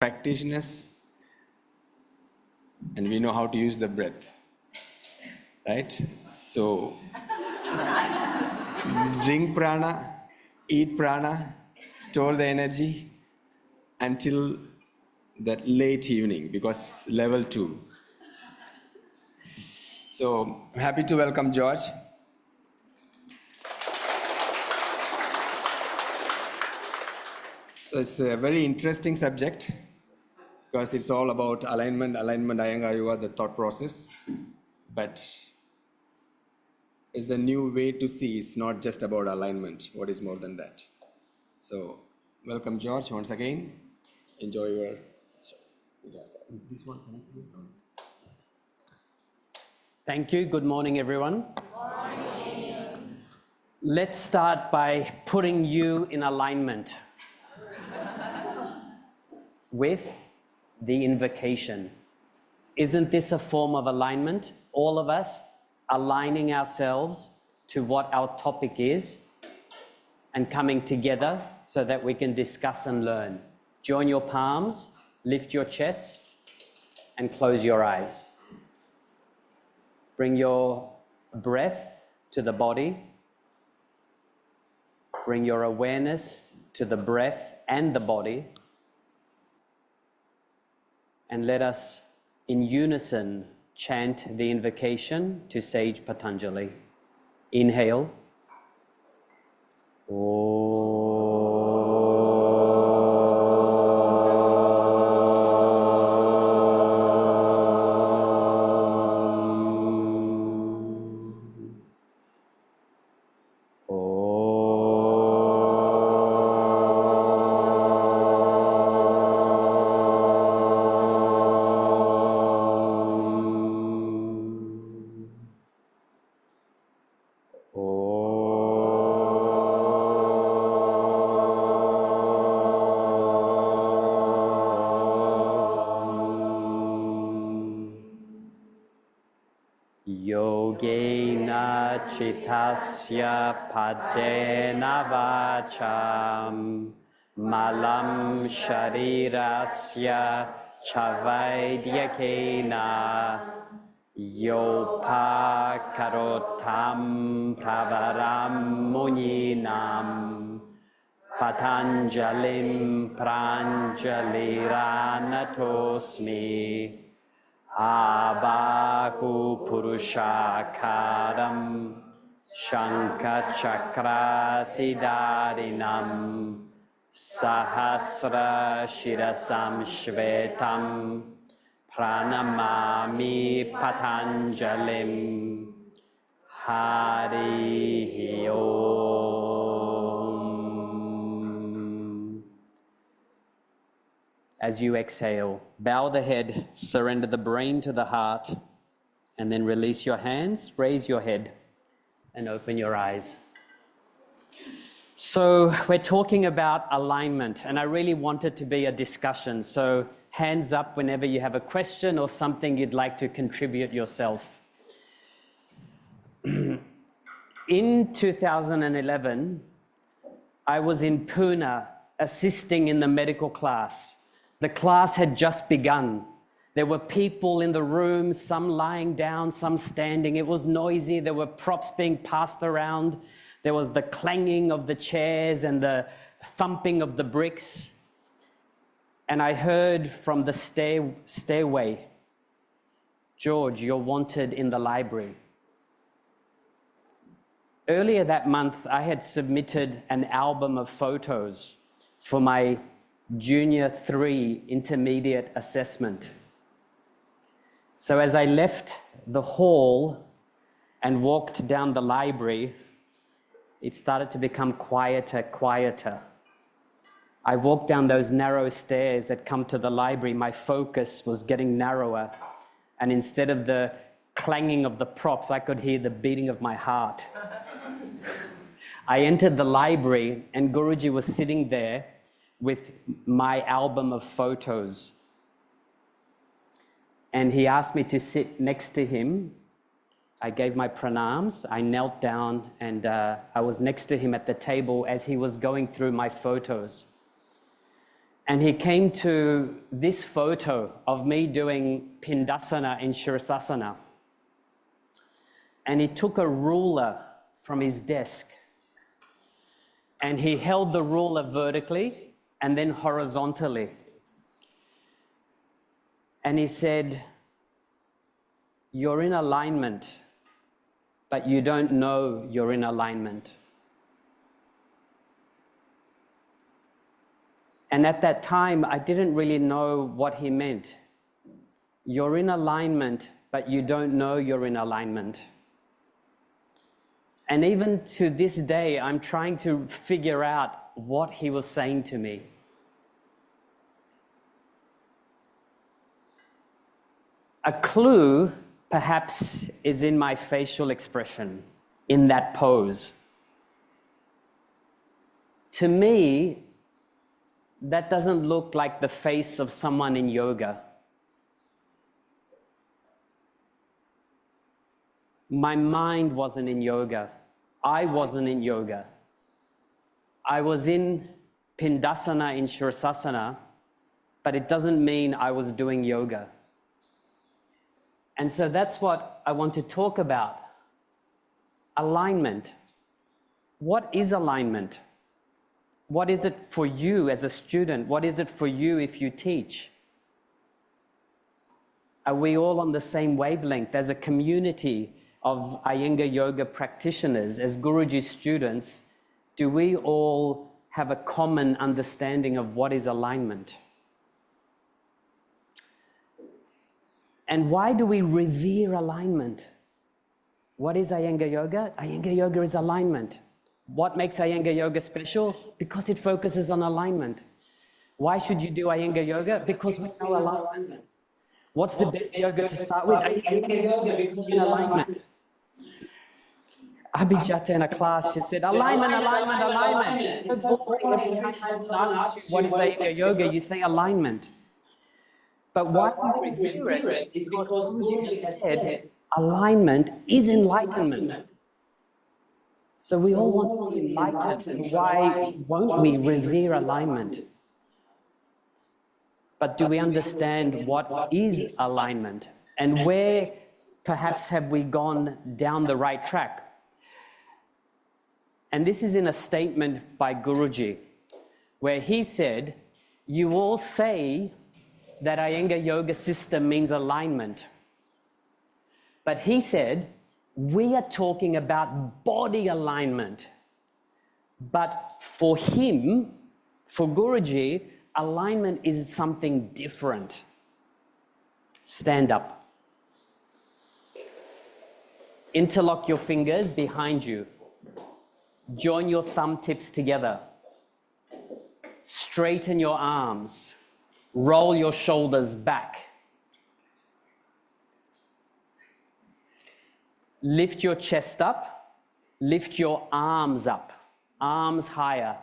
practitioners and we know how to use the breath, right? So drink prana, eat prana, store the energy until that late evening, because level 2. So I'm happy to welcome George. So it's a very interesting subject because it's all about alignment, Iyengar yoga, the thought process. But it's a new way to see it's not just about alignment, what is more than that. So welcome George once again. Enjoy your this one. Thank you. Good morning, everyone. Good morning. Let's start by putting you in alignment with the invocation. Isn't this a form of alignment? All of us aligning ourselves to what our topic is and coming together so that we can discuss and learn. Join your palms, lift your chest, and close your eyes. Bring your breath to the body. Bring your awareness to the breath and the body. And let us, in unison, chant the invocation to Sage Patanjali. Inhale. Yogena chitasya padena vacham malam sharirasya chavaidhyakena yopakarotam pravaram muninam patanjalim pranjaliranatosmi Abaku Purushakaram Shankachakra Siddharinam Sahasra Shirasam Shvetam Pranamami Patanjalim Harihi Om. As you exhale, bow the head, surrender the brain to the heart, and then release your hands, raise your head, and open your eyes. So we're talking about alignment, and I really want it to be a discussion. So hands up whenever you have a question or something you'd like to contribute yourself. In 2011, I was in Pune assisting in the medical class. The class had just begun. There were people in the room, some lying down, some standing. It was noisy. There were props being passed around. There was the clanging of the chairs and the thumping of the bricks. And I heard from the stairway, "George, you're wanted in the library." Earlier that month, I had submitted an album of photos for my Junior 3 intermediate assessment. So as I left the hall and walked down the library, it started to become quieter. I walked down those narrow stairs that come to the library. My focus was getting narrower. And instead of the clanging of the props, I could hear the beating of my heart. I entered the library and Guruji was sitting there with my album of photos. And he asked me to sit next to him. I gave my pranams, I knelt down, and I was next to him at the table as he was going through my photos. And he came to this photo of me doing Pindasana in Shirasasana. And he took a ruler from his desk and he held the ruler vertically and then horizontally. And he said, "You're in alignment, but you don't know you're in alignment." And at that time, I didn't really know what he meant. You're in alignment, but you don't know you're in alignment. And even to this day, I'm trying to figure out what he was saying to me. A clue, perhaps, is in my facial expression, in that pose. To me, that doesn't look like the face of someone in yoga. My mind wasn't in yoga. I wasn't in yoga. I was in Pindasana in Shirasasana, but it doesn't mean I was doing yoga. And so that's what I want to talk about. Alignment. What is alignment? What is it for you as a student? What is it for you if you teach? Are we all on the same wavelength as a community of Iyengar yoga practitioners, as Guruji students? Do we all have a common understanding of what is alignment? And why do we revere alignment? What is Iyengar yoga? Iyengar yoga is alignment. What makes Iyengar yoga special? Because it focuses on alignment. Why should you do Iyengar yoga? Because we know alignment. What's the best yoga to start with? Iyengar yoga, because you're in alignment. Abhijata in a class, she said, alignment, alignment, alignment. It's boring. Every time someone asks you what is Iyengar yoga, you say alignment. But why we revere it is because Guruji has said alignment is enlightenment. So we all want to be enlightened. Why won't we revere alignment? But do we understand what is alignment? And where perhaps have we gone down the right track? And this is in a statement by Guruji, where he said, you all say that Iyengar yoga system means alignment. But he said, we are talking about body alignment. But for him, for Guruji, alignment is something different. Stand up. Interlock your fingers behind you. Join your thumb tips together. Straighten your arms. Roll your shoulders back. Lift your chest up. Lift your arms up. Arms higher.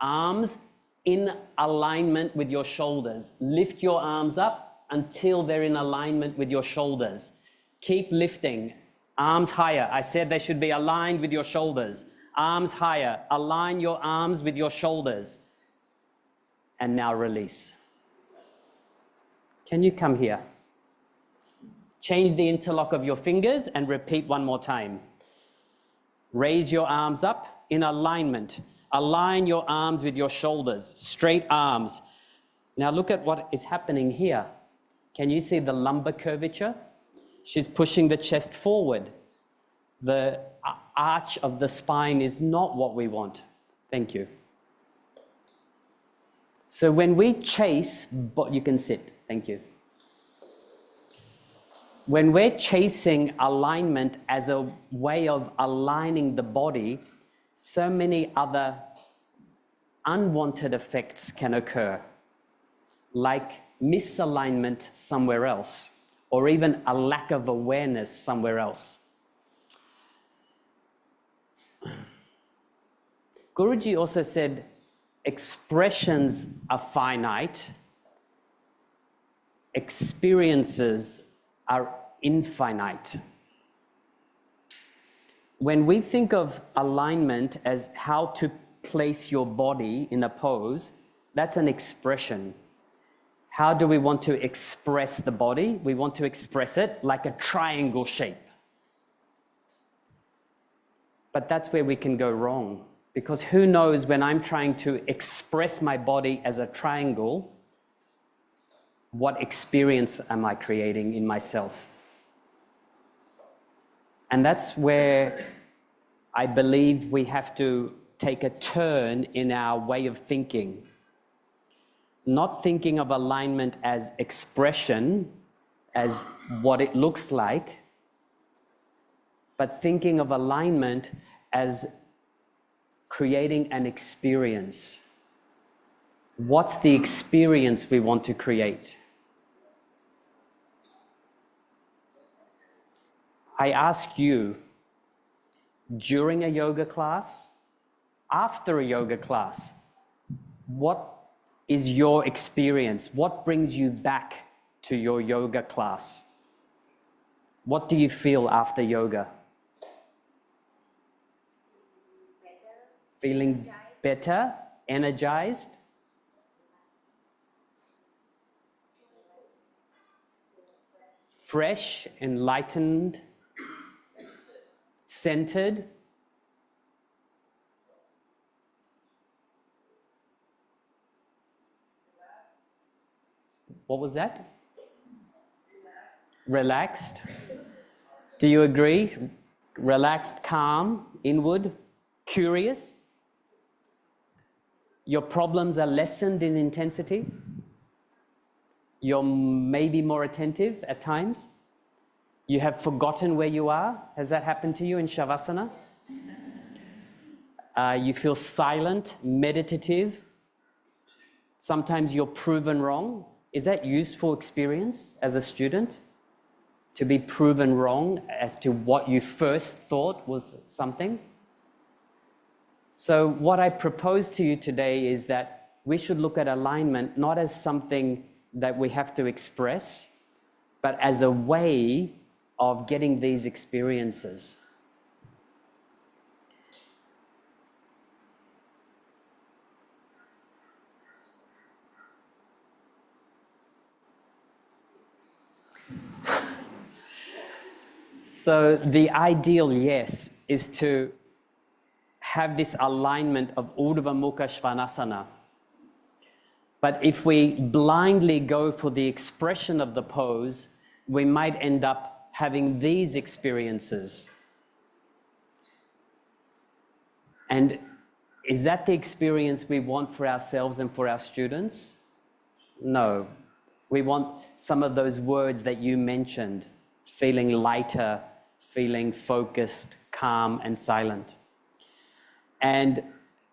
Arms in alignment with your shoulders. Lift your arms up until they're in alignment with your shoulders. Keep lifting. Arms higher. I said they should be aligned with your shoulders. Arms higher. Align your arms with your shoulders. And now release. Can you come here? Change the interlock of your fingers and repeat one more time. Raise your arms up in alignment. Align your arms with your shoulders, straight arms. Now look at what is happening here. Can you see the lumbar curvature? She's pushing the chest forward. The arch of the spine is not what we want. Thank you. So when we chase, but you can sit, thank you. When we're chasing alignment as a way of aligning the body, so many other unwanted effects can occur, like misalignment somewhere else, or even a lack of awareness somewhere else. Guruji also said, expressions are finite, experiences are infinite. When we think of alignment as how to place your body in a pose, That's an expression. How do we want to express the body? We want to express it like a triangle shape. But that's where we can go wrong, because who knows, when I'm trying to express my body as a triangle, what experience am I creating in myself? And that's where I believe we have to take a turn in our way of thinking. Not thinking of alignment as expression, as what it looks like, but thinking of alignment as creating an experience. What's the experience we want to create? I ask you, during a yoga class, after a yoga class, what is your experience? What brings you back to your yoga class? What do you feel after yoga? Feeling better, energized? Fresh, enlightened, centered? What was that? Relaxed. Do you agree? Relaxed, calm, inward, curious? Your problems are lessened in intensity? You're maybe more attentive at times? You have forgotten where you are? Has that happened to you in Shavasana? You feel silent, meditative. Sometimes you're proven wrong. Is that useful experience as a student? To be proven wrong as to what you first thought was something? So what I propose to you today is that we should look at alignment not as something that we have to express, but as a way of getting these experiences. So the ideal, yes, is to have this alignment of Urdhva Mukha Svanasana. But if we blindly go for the expression of the pose, we might end up having these experiences. And is that the experience we want for ourselves and for our students? No. We want some of those words that you mentioned, feeling lighter, feeling focused, calm, and silent. And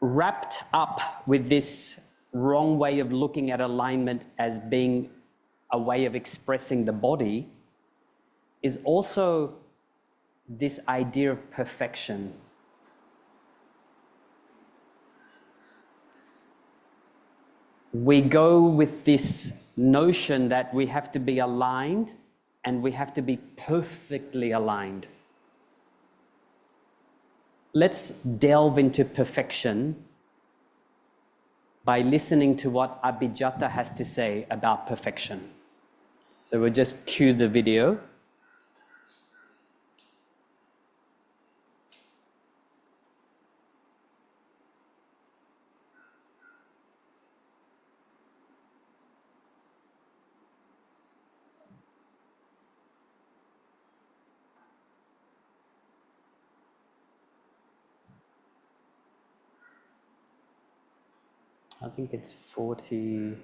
wrapped up with this wrong way of looking at alignment as being a way of expressing the body is also this idea of perfection. We go with this notion that we have to be aligned and we have to be perfectly aligned. Let's delve into perfection by listening to what Abhijata has to say about perfection. So we'll just cue the video. I think it's 47.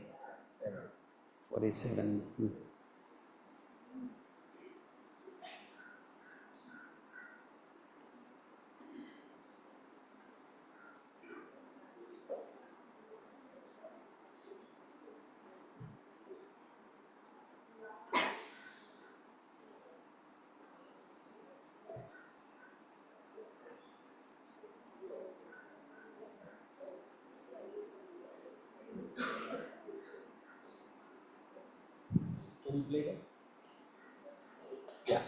Can you play that? Yeah.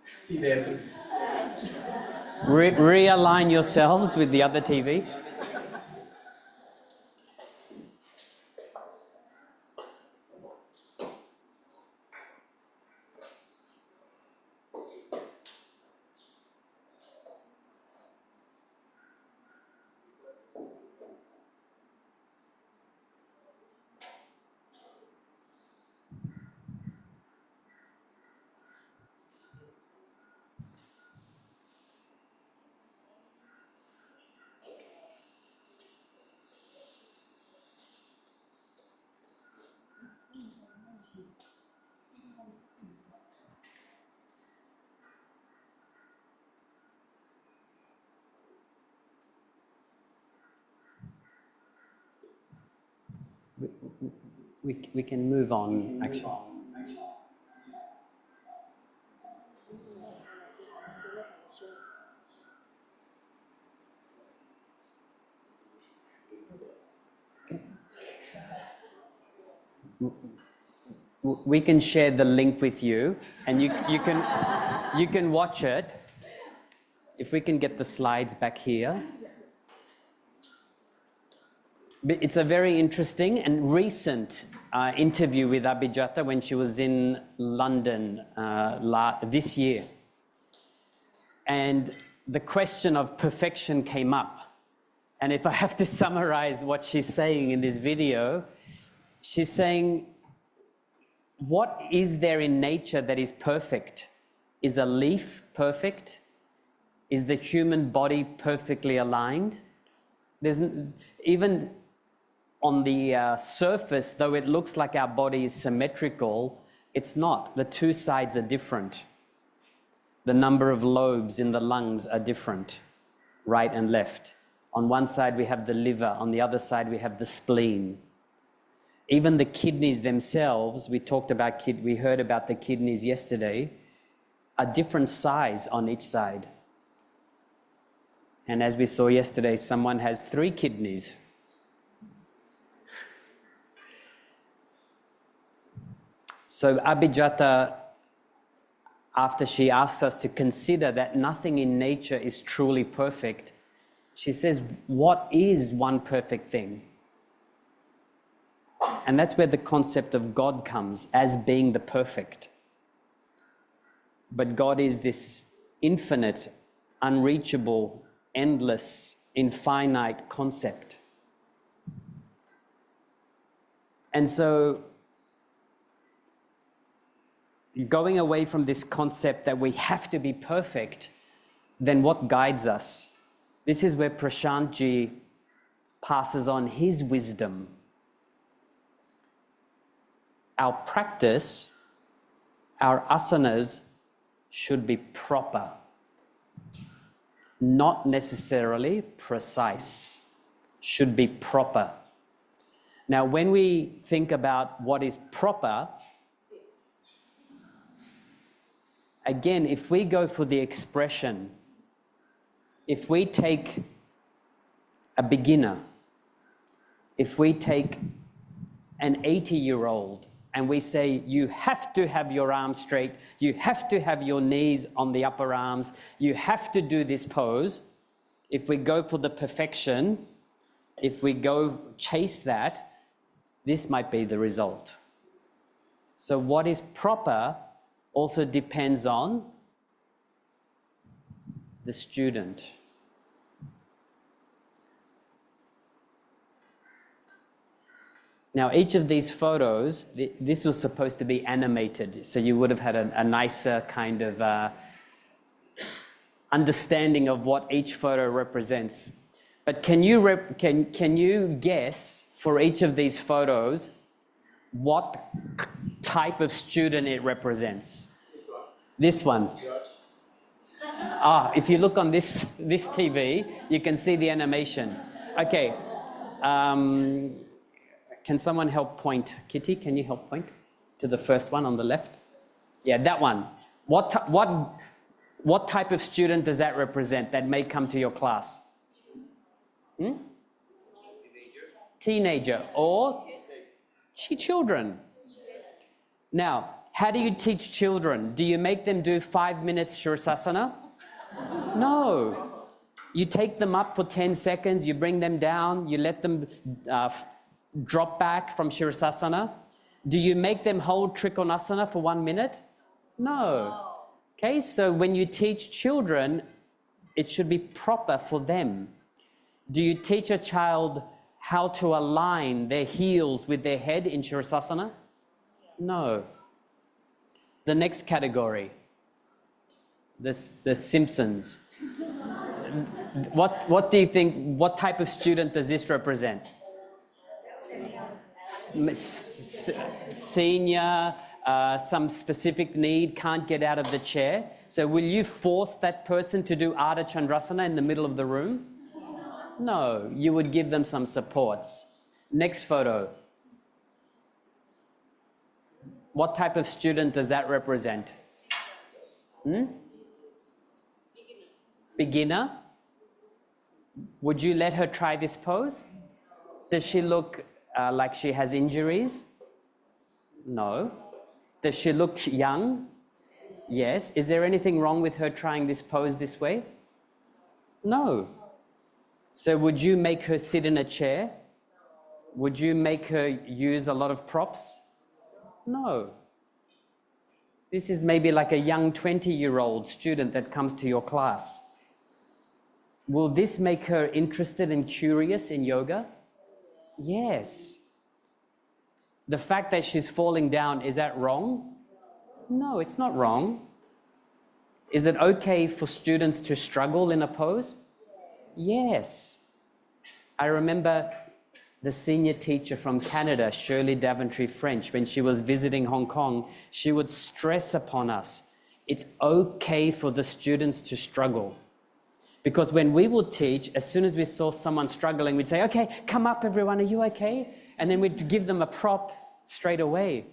See there, please. Realign yourselves with the other TV. We can move on, actually. We can share the link with you, and you can watch it. If we can get the slides back here. It's a very interesting and recent interview with Abhijata when she was in London this year. And the question of perfection came up. And if I have to summarize what she's saying in this video, she's saying, what is there in nature that is perfect? Is a leaf perfect? Is the human body perfectly aligned? Even on the surface, though it looks like our body is symmetrical, it's not. The two sides are different. The number of lobes in the lungs are different, right and left. On one side we have the liver, on the other side we have the spleen. Even the kidneys themselves, we heard about the kidneys yesterday, are different size on each side. And as we saw yesterday, someone has 3 kidneys. So Abhijata, after she asks us to consider that nothing in nature is truly perfect, she says, what is one perfect thing? And that's where the concept of God comes, as being the perfect. But God is this infinite, unreachable, endless, infinite concept. And so, going away from this concept that we have to be perfect, then what guides us? This is where Prashantji passes on his wisdom. Our practice, our asanas, should be proper, not necessarily precise, should be proper. Now, when we think about what is proper, again, if we go for the expression, if we take a beginner, if we take an 80-year-old and we say, you have to have your arms straight, you have to have your knees on the upper arms, you have to do this pose, if we go for the perfection, if we go chase that, this might be the result. So what is proper also depends on the student. Now, each of these photos, this was supposed to be animated, so you would have had a nicer kind of understanding of what each photo represents. But can you guess for each of these photos what type of student it represents? This one. If you look on this TV, you can see the animation. Okay. Can someone help point? Kitty, can you help point to the first one on the left? Yeah, that one. What type of student does that represent that may come to your class? Teenager or children. Now, how do you teach children? Do you make them do 5 minutes Shirasana? No. You take them up for 10 seconds, you bring them down, you let them drop back from Shirasana. Do you make them hold Trikonasana for 1 minute? No. Okay, so when you teach children, it should be proper for them. Do you teach a child how to align their heels with their head in Shirasana? No. The next category, the Simpsons. What do you think, what type of student does this represent? Senior, some specific need, can't get out of the chair. So will you force that person to do Ardha Chandrasana in the middle of the room? No, you would give them some supports. Next photo. What type of student does that represent? Beginner? Would you let her try this pose? Does she look like she has injuries? No. Does she look young? Yes. Is there anything wrong with her trying this pose this way? No. So would you make her sit in a chair? Would you make her use a lot of props? No. This is maybe like a young 20-year-old student that comes to your class. Will this make her interested and curious in yoga? Yes. The fact that she's falling down, is that wrong? No, it's not wrong. Is it okay for students to struggle in a pose? Yes. I remember the senior teacher from Canada, Shirley Daventry French, when she was visiting Hong Kong, she would stress upon us, it's okay for the students to struggle. Because when we would teach, as soon as we saw someone struggling, we'd say, okay, come up everyone, are you okay? And then we'd give them a prop straight away.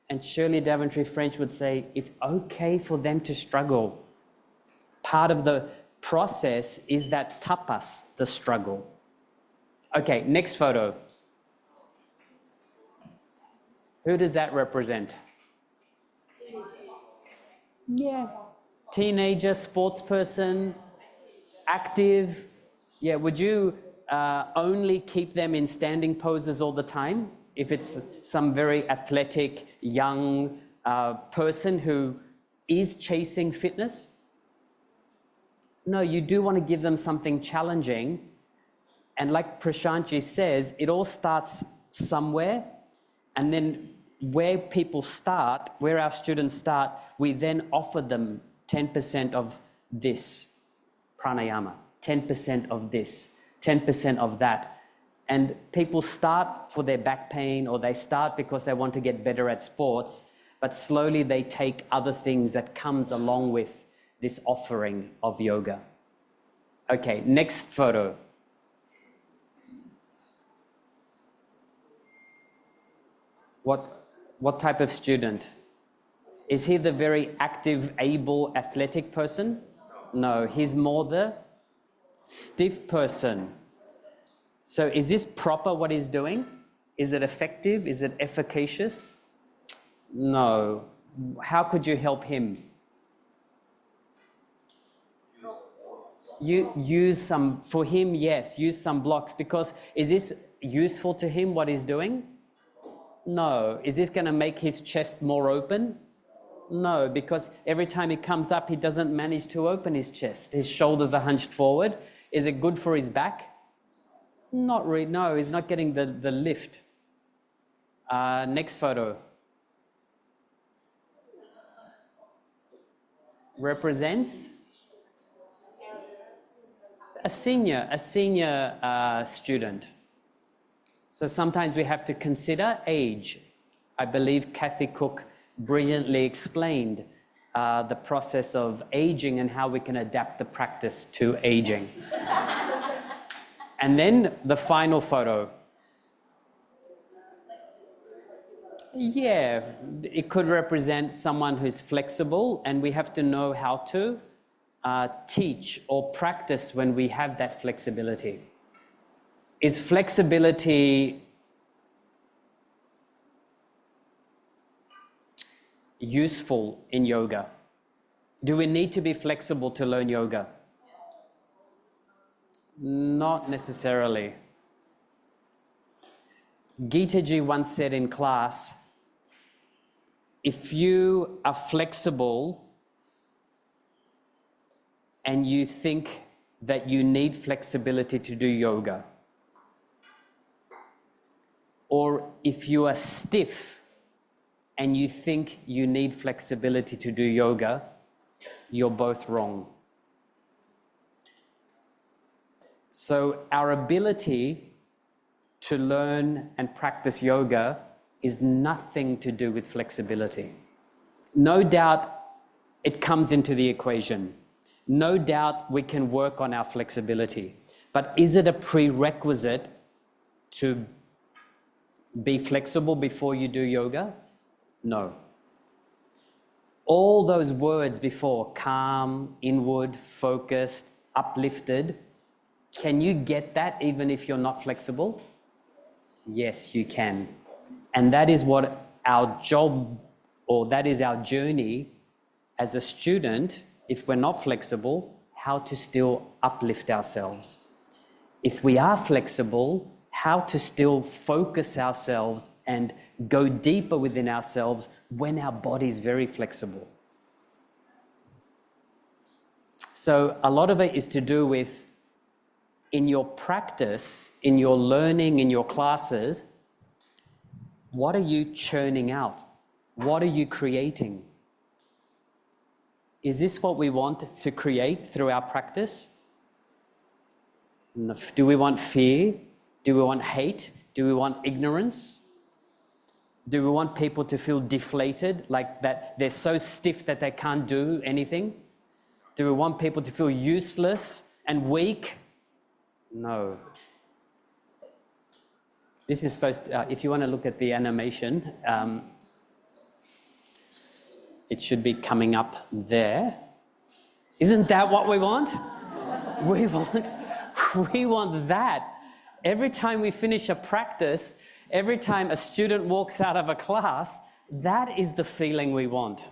And Shirley Daventry French would say, it's okay for them to struggle. Part of the process is that tapas, the struggle. Okay, next photo. Who does that represent? Yeah. Teenager, sports person, active. Yeah, would you only keep them in standing poses all the time? If it's some very athletic, young person who is chasing fitness? No, you do want to give them something challenging. And like Prashantji says, it all starts somewhere. And then where people start, where our students start, we then offer them 10% of this pranayama, 10% of this, 10% of that. And people start for their back pain, or they start because they want to get better at sports, but slowly they take other things that comes along with this offering of yoga. Okay, next photo. What type of student? Is he the very active, able, athletic person? No, he's more the stiff person. So is this proper what he's doing? Is it effective? Is it efficacious? No. How could you help him? You use some, for him, yes, use some blocks, because is this useful to him what he's doing? No. Is this going to make his chest more open? No, because every time he comes up, he doesn't manage to open his chest. His shoulders are hunched forward. Is it good for his back? Not really, no, he's not getting the lift. Next photo. Represents a senior student. So sometimes we have to consider age. I believe Kathy Cook brilliantly explained the process of aging and how we can adapt the practice to aging. And then the final photo. Yeah, it could represent someone who's flexible, and we have to know how to teach or practice when we have that flexibility. Is flexibility useful in yoga? Do we need to be flexible to learn yoga? Not necessarily. Gita-ji once said in class, if you are flexible and you think that you need flexibility to do yoga, or if you are stiff and you think you need flexibility to do yoga, you're both wrong. So our ability to learn and practice yoga is nothing to do with flexibility. No doubt it comes into the equation. No doubt we can work on our flexibility. But is it a prerequisite to be flexible before you do yoga? No. All those words before, calm, inward, focused, uplifted, can you get that even if you're not flexible? Yes, you can. And that is what our job, or that is our journey as a student, if we're not flexible, how to still uplift ourselves. If we are flexible, how to still focus ourselves and go deeper within ourselves when our body is very flexible. So a lot of it is to do with, in your practice, in your learning, in your classes, what are you churning out? What are you creating? Is this what we want to create through our practice? Do we want fear? Do we want hate? Do we want ignorance? Do we want people to feel deflated, like that they're so stiff that they can't do anything? Do we want people to feel useless and weak? No. This is supposed to, if you want to look at the animation, it should be coming up there. Isn't that what we want? We want that. Every time we finish a practice, every time a student walks out of a class, that is the feeling we want.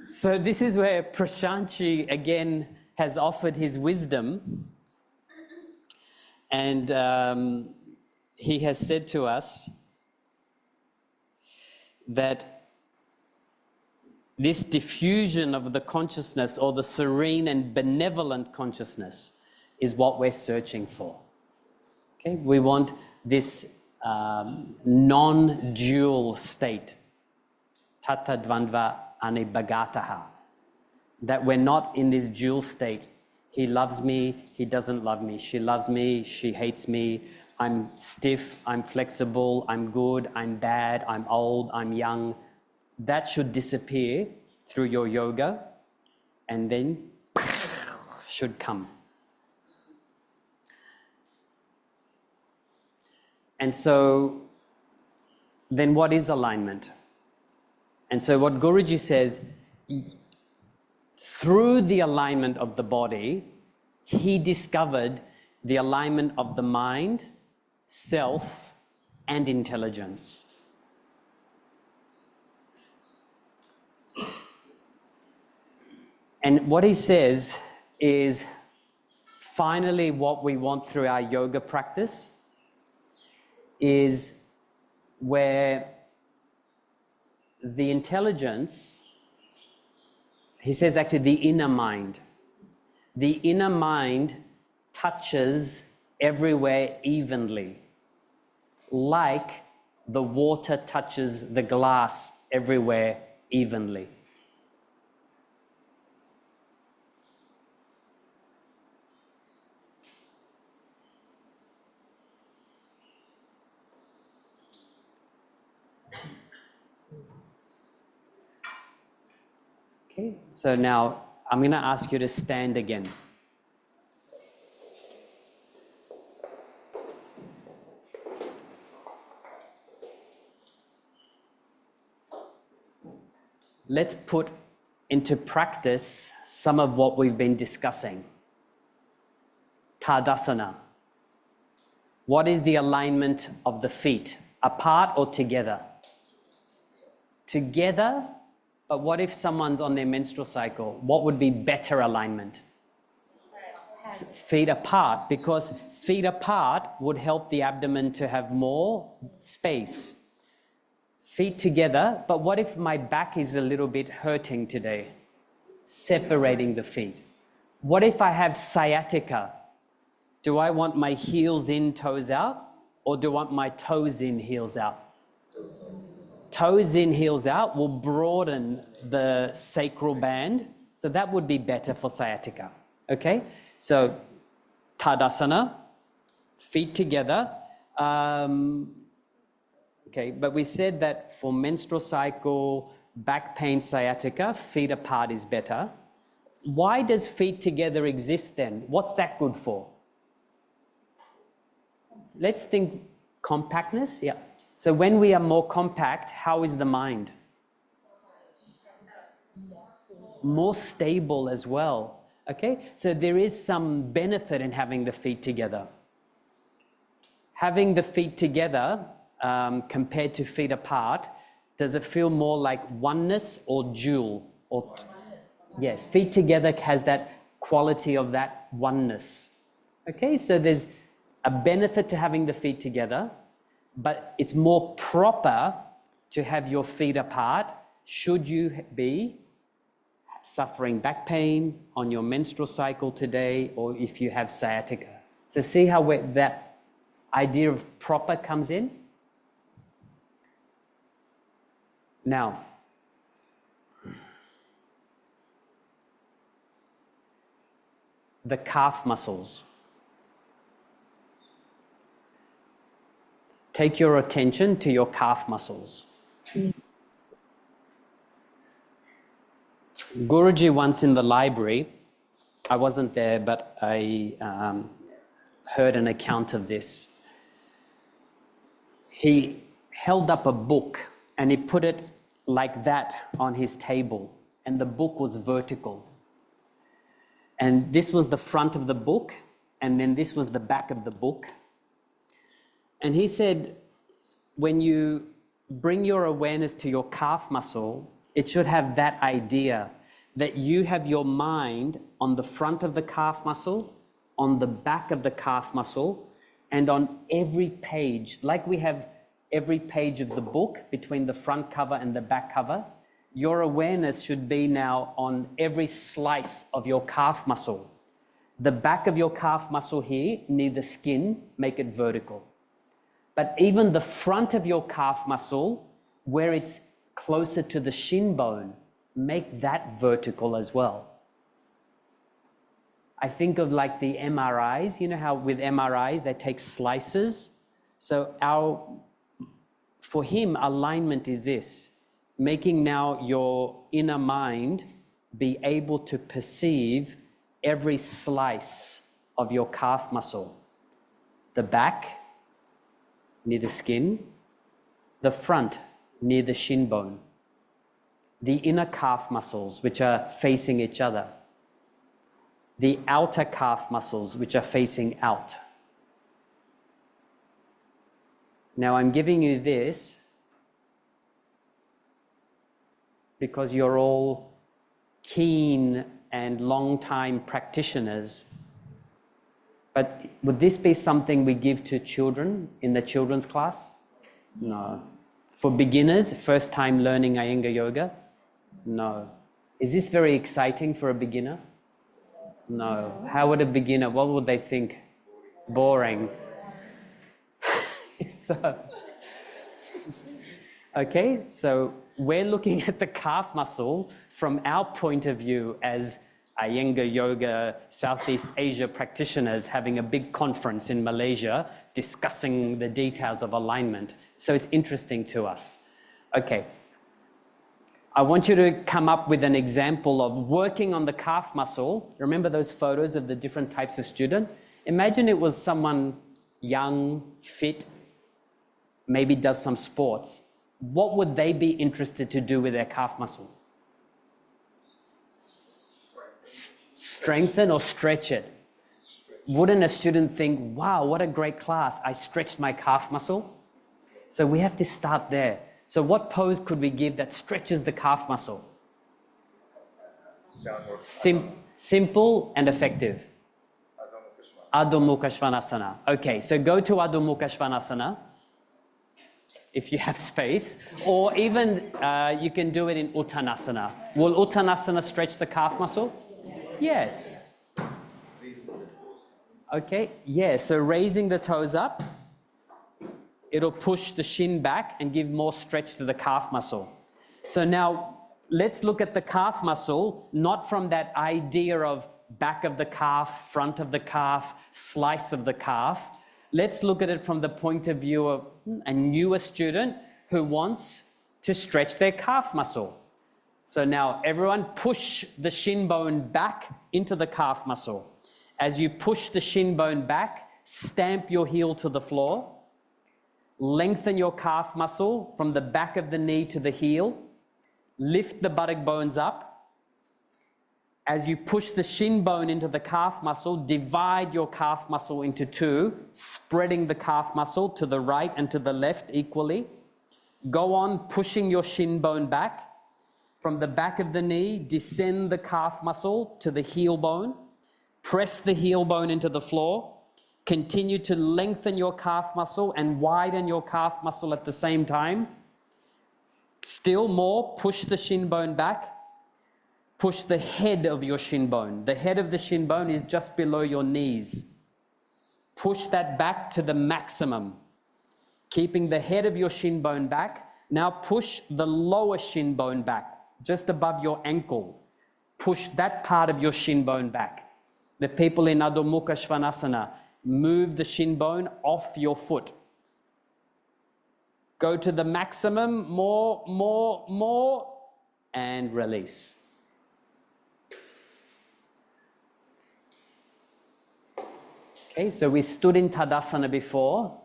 So this is where Prashantji again has offered his wisdom, and he has said to us that this diffusion of the consciousness, or the serene and benevolent consciousness, is what we're searching for. Okay, we want this non-dual state, tata dvandva anibhagataha, that we're not in this dual state. He loves me, he doesn't love me. She loves me, she hates me. I'm stiff, I'm flexible, I'm good, I'm bad, I'm old, I'm young. That should disappear through your yoga, and then should come. And so then what is alignment? And so what Guruji says, through the alignment of the body, he discovered the alignment of the mind, self, and intelligence. And what he says is, finally what we want through our yoga practice is where the intelligence, he says actually the inner mind touches everywhere evenly, like the water touches the glass everywhere evenly. Okay, so now I'm going to ask you to stand again. Let's put into practice some of what we've been discussing. Tadasana. What is the alignment of the feet? Apart or together? Together, but what if someone's on their menstrual cycle? What would be better alignment? Feet apart, because feet apart would help the abdomen to have more space. Feet together, but what if my back is a little bit hurting today? Separating the feet. What if I have sciatica? Do I want my heels in, toes out? Or do I want my toes in, heels out? Toes in, heels out will broaden the sacral band. So that would be better for sciatica. Okay? So Tadasana, feet together. Okay, but we said that for menstrual cycle, back pain, sciatica, feet apart is better. Why does feet together exist then? What's that good for? Let's think compactness, yeah. So when we are more compact, how is the mind? More stable as well. Okay, so there is some benefit in having the feet together. Having the feet together compared to feet apart, does it feel more like oneness or dual? Or yes, feet together has that quality of that oneness. Okay, so there's a benefit to having the feet together, but it's more proper to have your feet apart should you be suffering back pain on your menstrual cycle today, or if you have sciatica. So see how that idea of proper comes in? Now, the calf muscles. Take your attention to your calf muscles. Guruji once in the library, I wasn't there, but I heard an account of this. He held up a book and he put it like that on his table, and the book was vertical. And this was the front of the book, and then this was the back of the book. And he said, when you bring your awareness to your calf muscle, it should have that idea that you have your mind on the front of the calf muscle, on the back of the calf muscle, and on every page, like we have every page of the book between the front cover and the back cover. Your awareness should be now on every slice of your calf muscle. The back of your calf muscle here, near the skin, make it vertical. But even the front of your calf muscle, where it's closer to the shin bone, make that vertical as well. I think of like the MRIs, you know how with MRIs, they take slices. So for him, alignment is this, making now your inner mind be able to perceive every slice of your calf muscle. The back, near the skin, the front, near the shin bone, the inner calf muscles, which are facing each other, the outer calf muscles, which are facing out. Now I'm giving you this because you're all keen and long-time practitioners. But would this be something we give to children in the children's class? No. For beginners, first time learning Iyengar yoga? No. Is this very exciting for a beginner? No. How would a beginner, what would they think? Boring. Okay, so we're looking at the calf muscle from our point of view as Iyengar yoga, Southeast Asia practitioners having a big conference in Malaysia discussing the details of alignment. So it's interesting to us. Okay. I want you to come up with an example of working on the calf muscle. Remember those photos of the different types of student? Imagine it was someone young, fit, maybe does some sports. What would they be interested to do with their calf muscle? Strengthen or stretch it? Wouldn't a student think, wow, what a great class, I stretched my calf muscle? So we have to start there. So what pose could we give that stretches the calf muscle? Simple and effective. Adho Mukha Svanasana. Okay, so go to Adho Mukha Svanasana if you have space, or even you can do it in Uttanasana. Will Uttanasana stretch the calf muscle? Yes. Okay, yeah, so raising the toes up, it'll push the shin back and give more stretch to the calf muscle. So now let's look at the calf muscle, not from that idea of back of the calf, front of the calf, slice of the calf. Let's look at it from the point of view of a newer student who wants to stretch their calf muscle. So now everyone push the shin bone back into the calf muscle. As you push the shin bone back, stamp your heel to the floor. Lengthen your calf muscle from the back of the knee to the heel. Lift the buttock bones up. As you push the shin bone into the calf muscle, divide your calf muscle into two, spreading the calf muscle to the right and to the left equally. Go on pushing your shin bone back. From the back of the knee, descend the calf muscle to the heel bone. Press the heel bone into the floor. Continue to lengthen your calf muscle and widen your calf muscle at the same time. Still more, push the shin bone back. Push the head of your shin bone. The head of the shin bone is just below your knees. Push that back to the maximum. Keeping the head of your shin bone back. Now push the lower shin bone back, just above your ankle. Push that part of your shin bone back. The people in Adho Mukha Svanasana, move the shin bone off your foot. Go to the maximum, more, and release. Okay, so we stood in Tadasana before,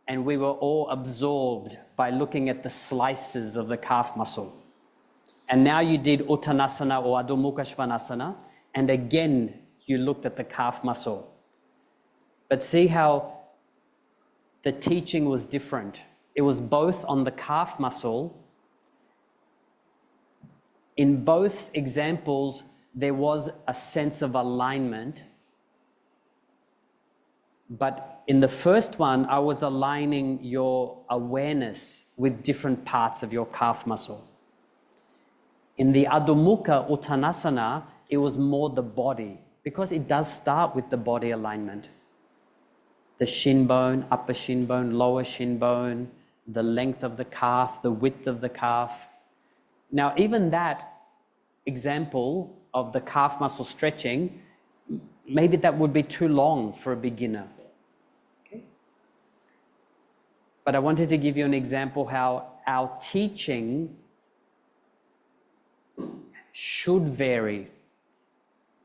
and we were all absorbed by looking at the slices of the calf muscle. And now you did Uttanasana or Adho Mukha Svanasana, and again you looked at the calf muscle. But see how the teaching was different. It was both on the calf muscle. In both examples, there was a sense of alignment. But in the first one, I was aligning your awareness with different parts of your calf muscle. In the Adho Mukha Uttanasana, it was more the body, because it does start with the body alignment. The shin bone, upper shin bone, lower shin bone, the length of the calf, the width of the calf. Now, even that example of the calf muscle stretching, maybe that would be too long for a beginner. Okay? But I wanted to give you an example how our teaching should vary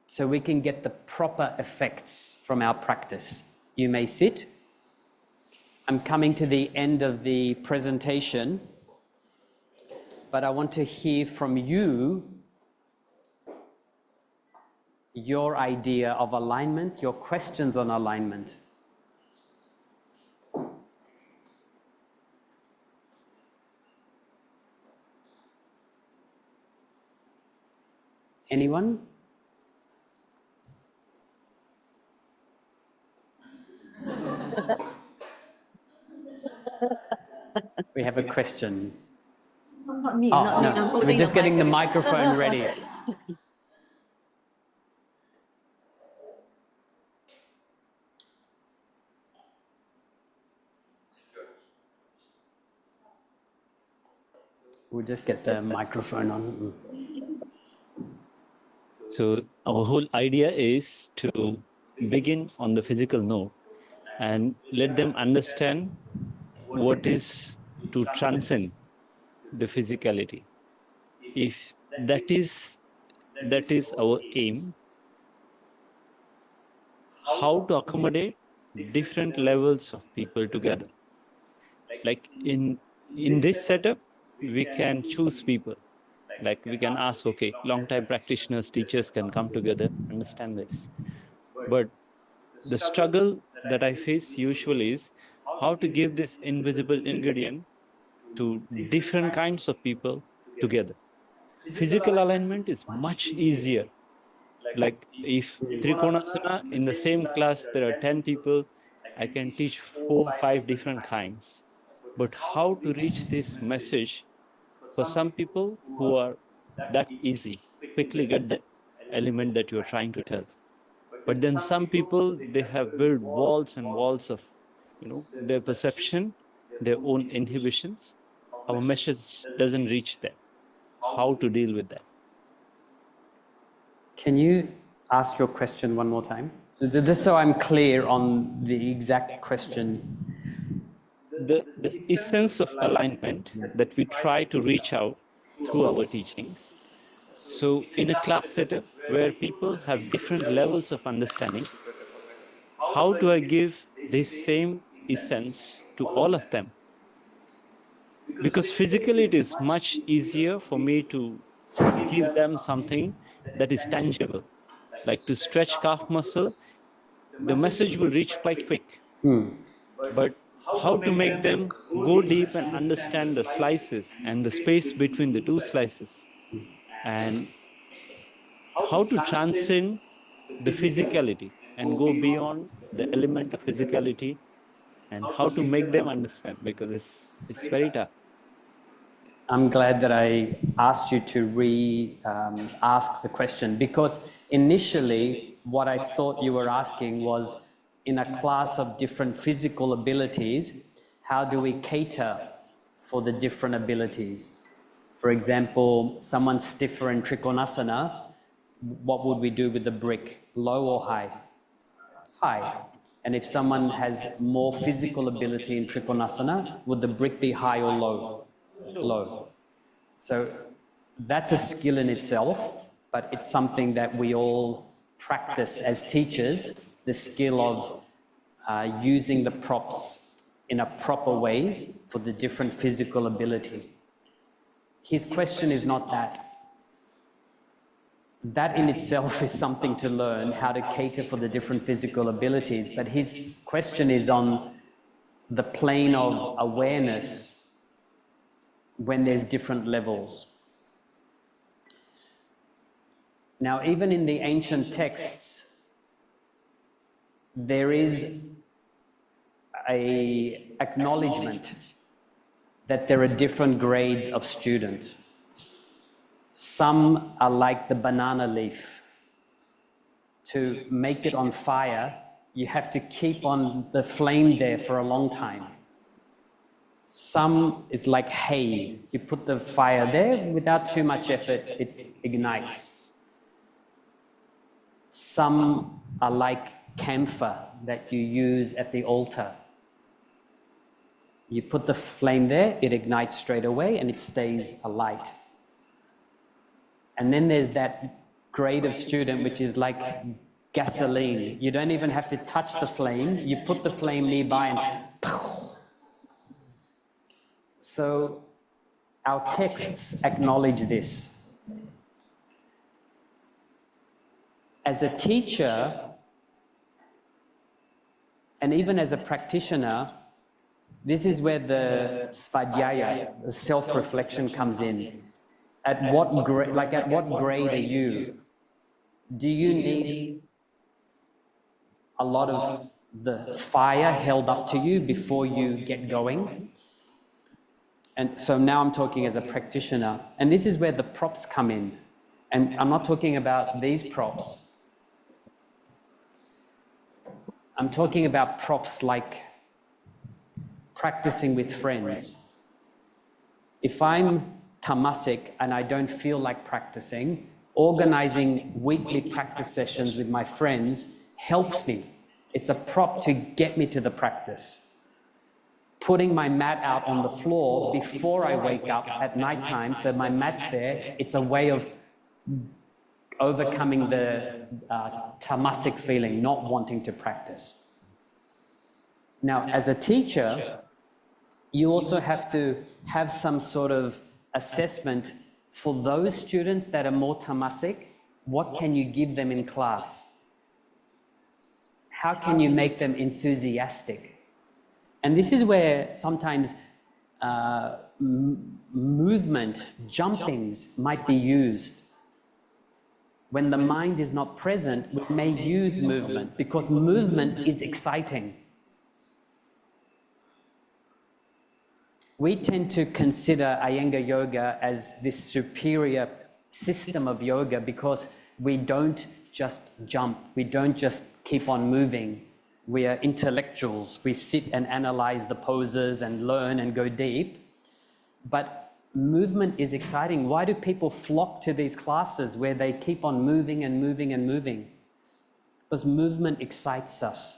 so we can get the proper effects from our practice. You may sit. I'm coming to the end of the presentation, but I want to hear from you your idea of alignment, your questions on alignment. Anyone? We have a question. Not me, Oh, not me. I'm no, holding we're just a getting the mic. microphone ready. We'll just get the microphone on. So our whole idea is to begin on the physical note and let them understand what is to transcend the physicality. If that is our aim, how to accommodate different levels of people together. Like in this setup, we can choose people. Like we can ask, okay, long-time practitioners, teachers can come together, understand this. But the struggle that I face usually is how to give this invisible ingredient to different kinds of people together. Physical alignment is much easier. Like if Trikonasana, in the same class, there are 10 people, I can teach 4-5 different kinds. But how to reach this message for some people who are that easy, quickly get the element that you're trying to tell. But then some people, they have built walls and walls of, their perception, their own inhibitions. Our message doesn't reach them. How to deal with that? Can you ask your question one more time? Just so I'm clear on the exact question. The essence of alignment that we try to reach out through our teachings. So in a class setup where people have different levels of understanding, how do I give this same essence to all of them. Because physically, it is much easier for me to give them something that is tangible. Like to stretch calf muscle, the message will reach quite quick. But how to make them go deep and understand the slices and the space between the two slices, and how to transcend the physicality and go beyond the element of physicality, and how to make them understand, because it's very tough. I'm glad that I asked you to ask the question, because initially what I thought you were asking was, in a class of different physical abilities, how do we cater for the different abilities? For example, someone stiffer in Trikonasana, what would we do with the brick? Low or high? High. And if someone has more physical ability in Trikonasana, would the brick be high or low? Low. So that's a skill in itself, but it's something that we all practice as teachers, the skill of using the props in a proper way for the different physical ability. His question is not that. That in itself is something to learn, how to cater for the different physical abilities, but his question is on the plane of awareness when there's different levels. Now, even in the ancient texts, there is an acknowledgement that there are different grades of students. Some are like the banana leaf. To make it on fire, you have to keep on the flame there for a long time. Some is like hay. You put the fire there, without too much effort, it ignites. Some are like camphor that you use at the altar. You put the flame there, it ignites straight away and it stays alight. And then there's that grade of student which is like gasoline. You don't even have to touch the flame. You put the flame nearby and so our texts acknowledge this. As a teacher, and even as a practitioner, this is where the svadhyaya, the self-reflection, comes in. At what grade are you? Do you need a lot of the fire held up to you before you get going? And so now I'm talking as a practitioner, and this is where the props come in. And I'm not talking about these props. I'm talking about props like practicing with friends. If I'm tamasic and I don't feel like practicing, organizing weekly practice sessions with my friends helps me. It's a prop to get me to the practice. Putting my mat out on the floor before I wake up at nighttime, so my mat's there, it's a way of overcoming the tamasic feeling, not wanting to practice. Now, as a teacher, you also have to have some sort of assessment for those students that are more tamasic. What can you give them in class? How can you make them enthusiastic? And this is where sometimes movement, jumpings might be used. When the mind is not present, we may use movement because movement is exciting. We tend to consider Iyengar yoga as this superior system of yoga because we don't just jump, we don't just keep on moving. We are intellectuals. We sit and analyze the poses and learn and go deep. But movement is exciting. Why do people flock to these classes where they keep on moving and moving and moving? Because movement excites us.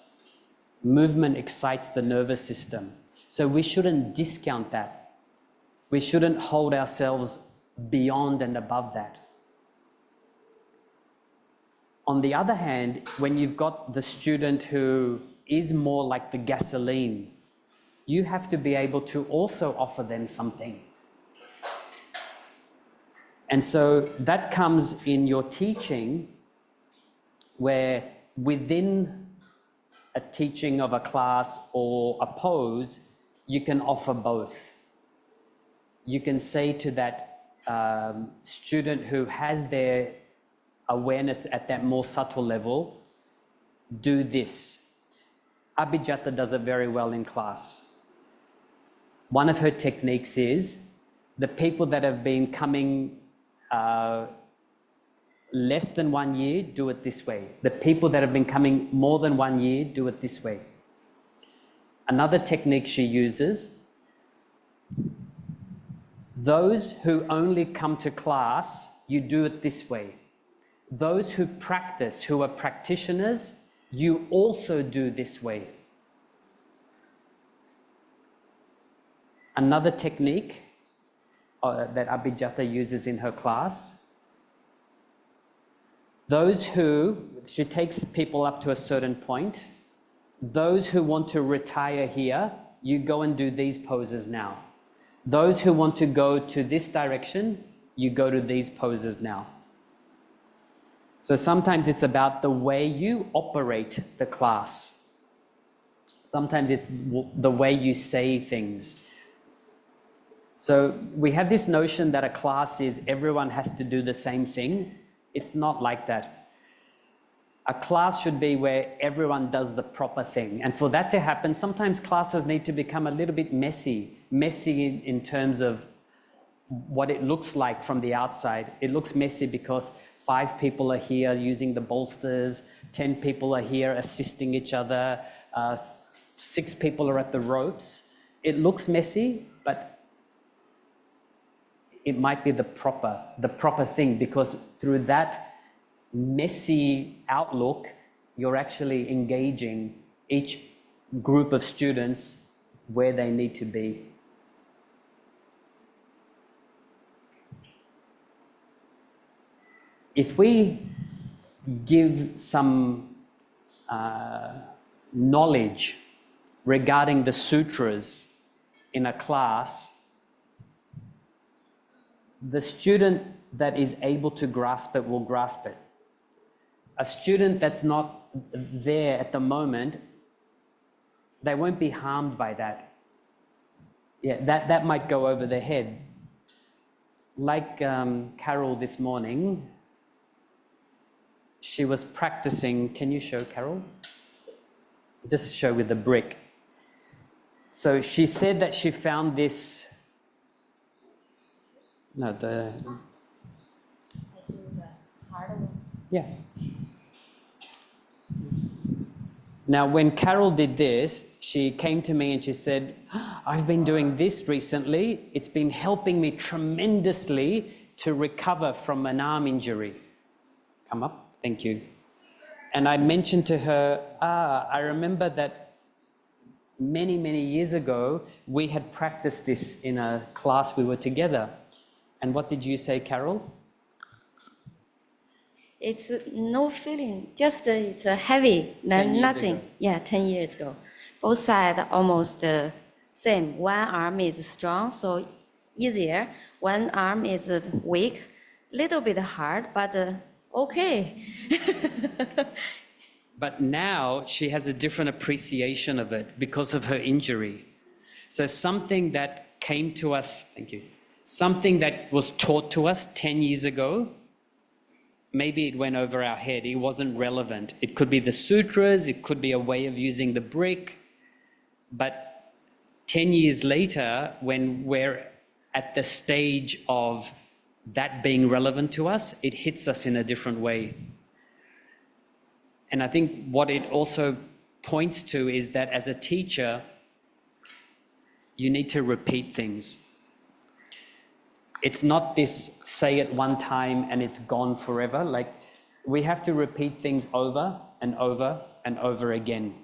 Movement excites the nervous system. So we shouldn't discount that. We shouldn't hold ourselves beyond and above that. On the other hand, when you've got the student who is more like the gasoline. You have to be able to also offer them something. And so that comes in your teaching, where within a teaching of a class or a pose, you can offer both. You can say to that student who has their awareness at that more subtle level, do this. Abhijata does it very well in class. One of her techniques is the people that have been coming less than 1 year, do it this way. The people that have been coming more than 1 year, do it this way. Another technique she uses, those who only come to class, you do it this way. Those who practice, who are practitioners, you also do this way. Another technique that Abhijata uses in her class, those who, she takes people up to a certain point, those who want to retire here, you go and do these poses now. Those who want to go to this direction, you go to these poses now. So sometimes it's about the way you operate the class. Sometimes it's the way you say things. So we have this notion that a class is everyone has to do the same thing. It's not like that. A class should be where everyone does the proper thing. And for that to happen, sometimes classes need to become a little bit messy. Messy in terms of what it looks like from the outside. It looks messy because 5 people are here using the bolsters, 10 people are here assisting each other, 6 people are at the ropes. It looks messy, but it might be the proper thing, because through that messy outlook, you're actually engaging each group of students where they need to be. If we give some knowledge regarding the sutras in a class, the student that is able to grasp it will grasp it. A student that's not there at the moment, they won't be harmed by that. Yeah, that might go over their head. Like Carol this morning, she was practicing. Can you show Carol? Just show with the brick. So she said that she found this. No, the. I do the hard one. Yeah. Now, when Carol did this, she came to me and she said, I've been doing this recently. It's been helping me tremendously to recover from an arm injury. Come up. Thank you. And I mentioned to her, I remember that many, many years ago, we had practiced this in a class we were together. And what did you say, Carol? It's no feeling, just it's heavy, 10 years nothing. ago. Yeah, 10 years ago. Both sides almost same. One arm is strong, so easier. One arm is weak, little bit hard, but okay. But now she has a different appreciation of it because of her injury. So something that came to us, thank you, something that was taught to us 10 years ago, maybe it went over our head, it wasn't relevant. It could be the sutras, it could be a way of using the brick, but 10 years later, when we're at the stage of that being relevant to us, it hits us in a different way. And I think what it also points to is that as a teacher, you need to repeat things. It's not this say it one time and it's gone forever. Like, we have to repeat things over and over and over again.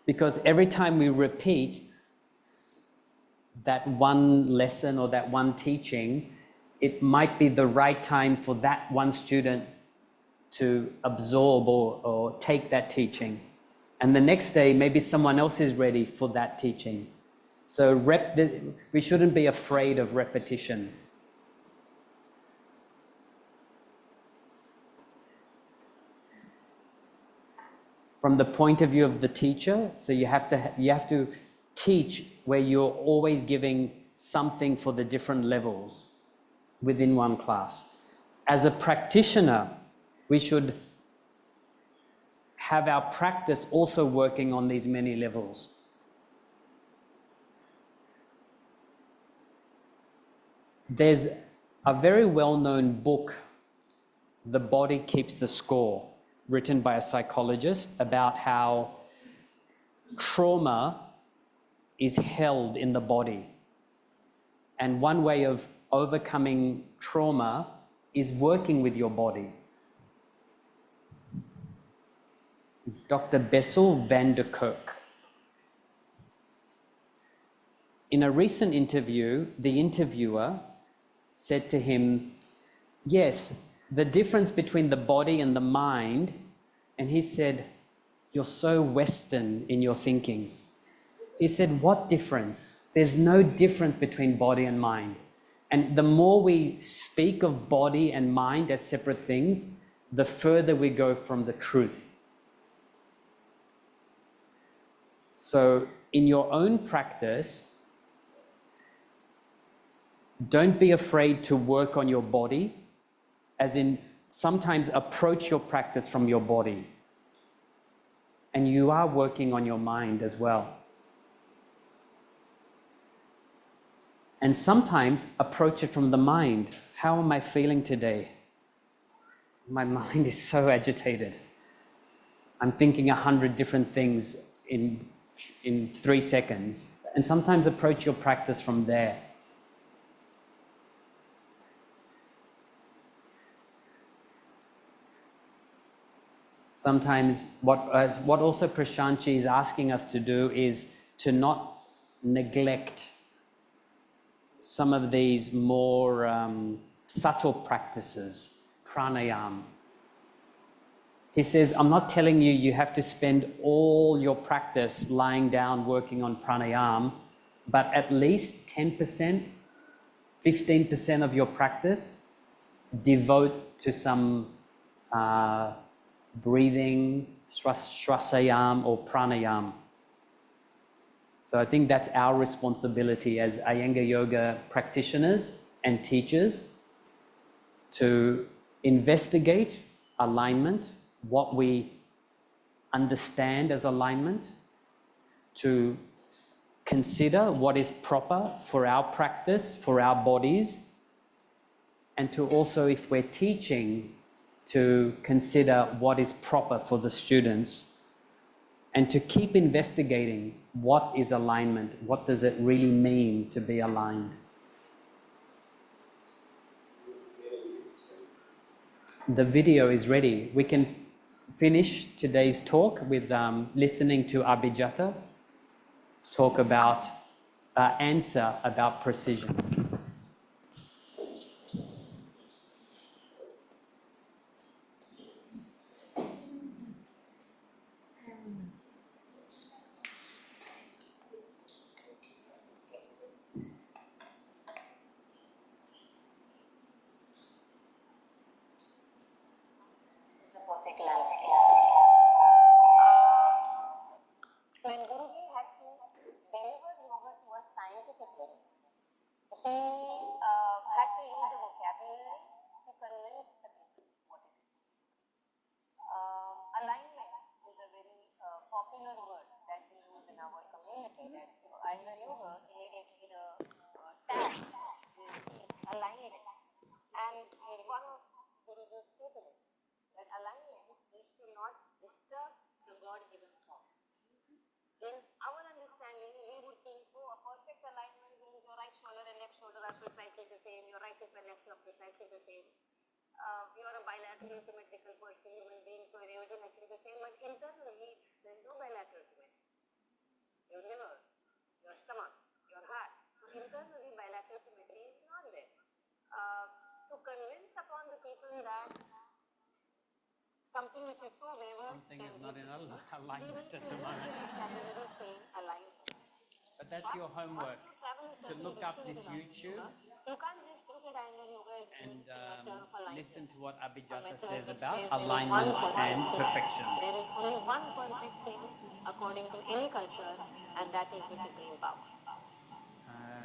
Because every time we repeat that one lesson or that one teaching, it might be the right time for that one student to absorb or take that teaching. And the next day, maybe someone else is ready for that teaching. So we shouldn't be afraid of repetition. From the point of view of the teacher, so you have to teach where you're always giving something for the different levels within one class. As a practitioner, we should have our practice also working on these many levels. There's a very well-known book, The Body Keeps the Score, written by a psychologist about how trauma is held in the body. And one way of overcoming trauma is working with your body. Dr. Bessel van der Kolk. In a recent interview, the interviewer said to him, yes, the difference between the body and the mind, and he said, you're so Western in your thinking. He said, what difference? There's no difference between body and mind. And the more we speak of body and mind as separate things, the further we go from the truth. So in your own practice, don't be afraid to work on your body, as in sometimes approach your practice from your body. And you are working on your mind as well. And sometimes approach it from the mind. How am I feeling today? My mind is so agitated. I'm thinking 100 different things in 3 seconds. And sometimes approach your practice from there. Sometimes what also Prashanti is asking us to do is to not neglect some of these more subtle practices, pranayama. He says, I'm not telling you you have to spend all your practice lying down working on pranayama, but at least 10%, 15% of your practice devote to some breathing, shrasayam or pranayama. So I think that's our responsibility as Iyengar yoga practitioners and teachers to investigate alignment, what we understand as alignment, to consider what is proper for our practice, for our bodies, and to also, if we're teaching, to consider what is proper for the students, and to keep investigating what is alignment, what does it really mean to be aligned. The video is ready. We can finish today's talk with listening to Abhijata talk about, answer about precision. The perfect landscape. When Guruji had to deliver yoga to us scientifically, he had to use a vocabulary to convince the people what it is. Alignment is a very popular word that we use in our community. That Iyengar yoga, immediately the tag is alignment. And one of Guruji's statements that alignment is to not disturb the God-given thought. In our understanding, we would think, oh, a perfect alignment means your right shoulder and left shoulder are precisely the same, your right hip and left hip are precisely the same. You are a bilaterally symmetrical person, human being, so the origin has to be the same, but internally, there is no bilateral symmetry. Your liver, your stomach, your heart. So internally, bilateral symmetry is not there. To convince upon the people that something which is so wayward Something can is not be in alignment at the moment. can be the same alignment. But that's your homework, Once you travel a to certain look up distance this in YouTube yoga, you can't just look at Iyengar yoga as being and a method of alignment. listen to what A Abhijata method says which about says there is one alignment perfect and thing. perfection. There is only one perfect thing according to any culture, and that is the supreme power.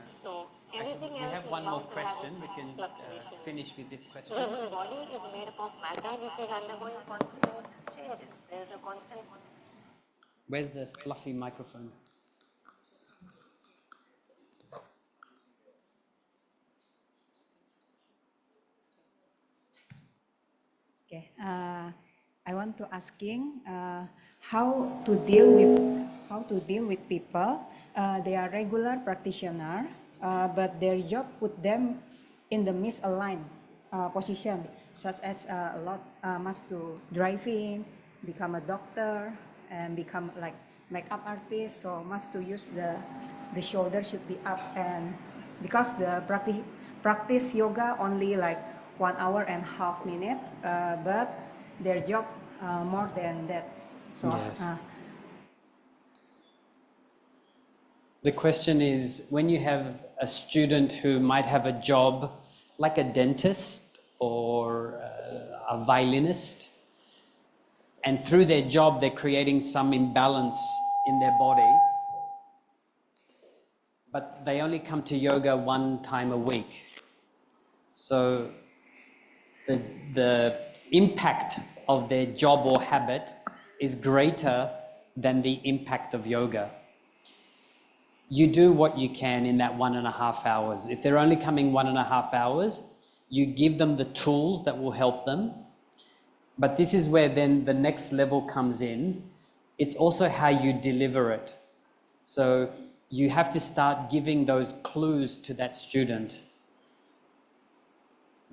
So everything We else have is one more bound to have question. its We can fluctuations. finish with this The question. human body is made up of matter which is undergoing constant changes. There is a constant. Where's the fluffy microphone? Okay, I want to asking how to deal with people. They are regular practitioner, but their job put them in the misaligned position, such as a lot must to driving, become a doctor, and become like makeup artist. So must to use the shoulder should be up, and because the practice yoga only like 1.5 hours, but their job more than that. So Yes. The question is, when you have a student who might have a job like a dentist or a violinist, and through their job they're creating some imbalance in their body, but they only come to yoga one time a week. So the impact of their job or habit is greater than the impact of yoga. You do what you can in that 1.5 hours. If they're only coming 1.5 hours, you give them the tools that will help them. But this is where then the next level comes in. It's also how you deliver it. So you have to start giving those clues to that student.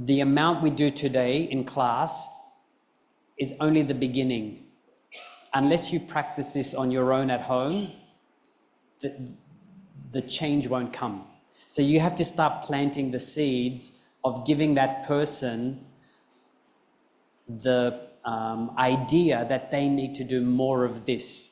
The amount we do today in class is only the beginning. Unless you practice this on your own at home, the change won't come. So you have to start planting the seeds of giving that person the idea that they need to do more of this.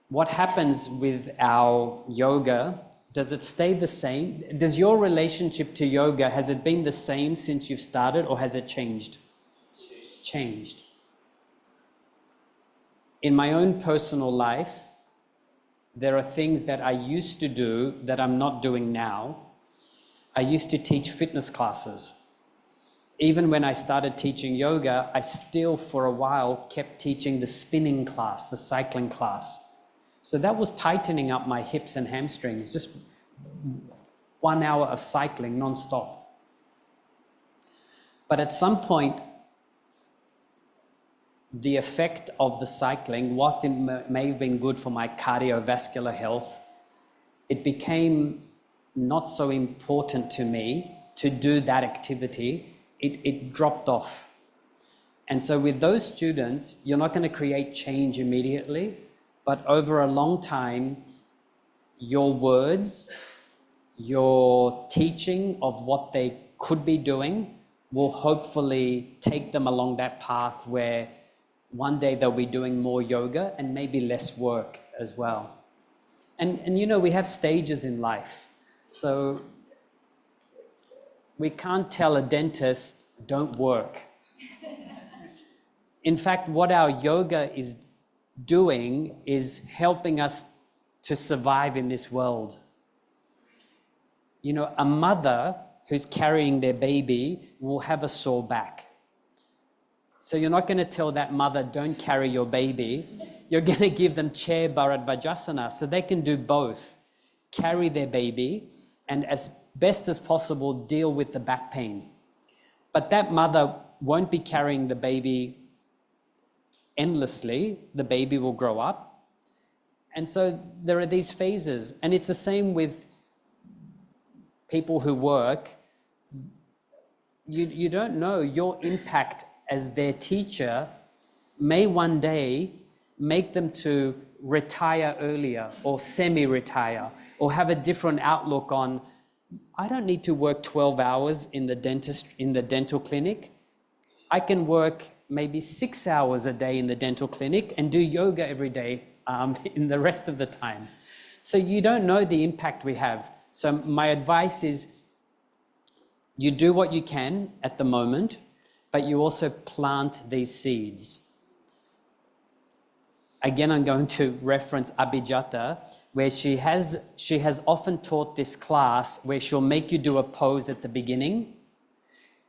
What happens with our yoga? Does it stay the same? Does your relationship to yoga, has it been the same since you've started, or has it changed? Changed. In my own personal life, there are things that I used to do that I'm not doing now. I used to teach fitness classes. Even when I started teaching yoga, I still for a while kept teaching the spinning class, the cycling class. So that was tightening up my hips and hamstrings, just 1 hour of cycling non-stop. But at some point, the effect of the cycling, whilst it may have been good for my cardiovascular health, it became not so important to me to do that activity. It dropped off. And so with those students, you're not going to create change immediately, but over a long time, your words, your teaching of what they could be doing will hopefully take them along that path where one day they'll be doing more yoga and maybe less work as well. And you know, we have stages in life. So we can't tell a dentist, don't work. In fact, what our yoga is doing is helping us to survive in this world. You know, a mother who's carrying their baby will have a sore back. So you're not going to tell that mother, don't carry your baby. You're going to give them chair Bharadvajasana so they can do both. Carry their baby and as best as possible deal with the back pain. But that mother won't be carrying the baby endlessly. The baby will grow up. And so there are these phases. And it's the same with people who work. You don't know your impact as their teacher may one day make them to retire earlier or semi-retire or have a different outlook on I don't need to work 12 hours in the dental clinic. I can work maybe 6 hours a day in the dental clinic and do yoga every day in the rest of the time. So you don't know the impact we have. So my advice is you do what you can at the moment, but you also plant these seeds. Again, I'm going to reference Abhijata, where she has often taught this class where she'll make you do a pose at the beginning,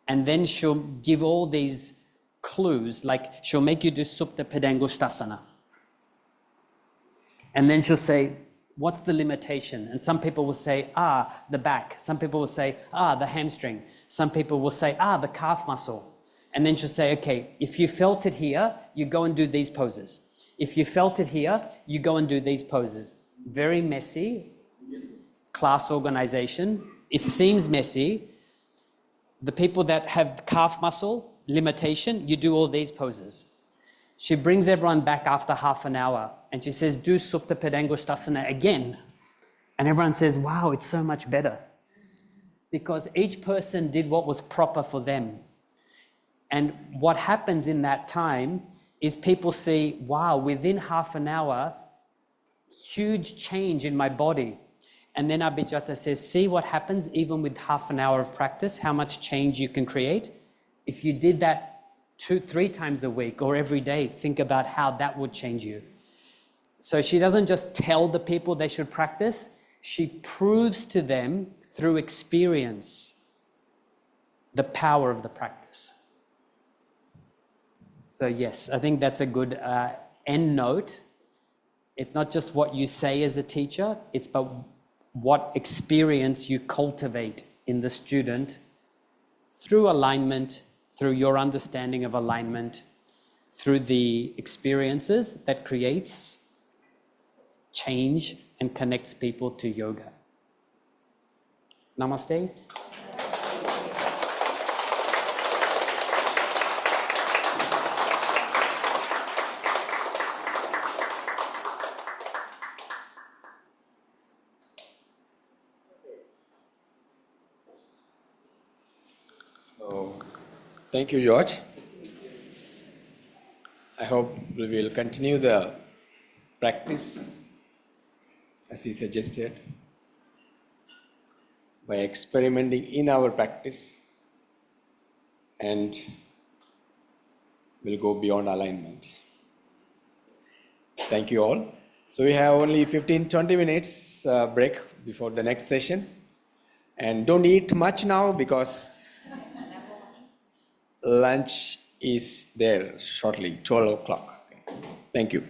and then she'll give all these clues, like she'll make you do Supta Padangusthasana. And then she'll say, what's the limitation? And some people will say, the back. Some people will say, the hamstring. Some people will say, the calf muscle. And then she'll say, okay, if you felt it here, you go and do these poses. If you felt it here, you go and do these poses. Very messy class organization. It seems messy. The people that have calf muscle limitation, you do all these poses. She brings everyone back after half an hour and she says, do Supta Padangusthasana again. And everyone says, wow, it's so much better. Because each person did what was proper for them. And what happens in that time is people see, wow, within half an hour, huge change in my body. And then Abhijata says, see what happens even with half an hour of practice, how much change you can create. If you did that 2-3 times a week or every day, think about how that would change you. So she doesn't just tell the people they should practice, she proves to them through experience the power of the practice. So yes, I think that's a good end note. It's not just what you say as a teacher, it's about what experience you cultivate in the student through alignment, through your understanding of alignment, through the experiences that creates change and connects people to yoga. Namaste. So, thank you, George. I hope we will continue the practice as he suggested by experimenting in our practice, and we'll go beyond alignment. Thank you all. So we have only 15-20 minutes break before the next session. And don't eat much now because lunch is there shortly, 12 o'clock. Thank you.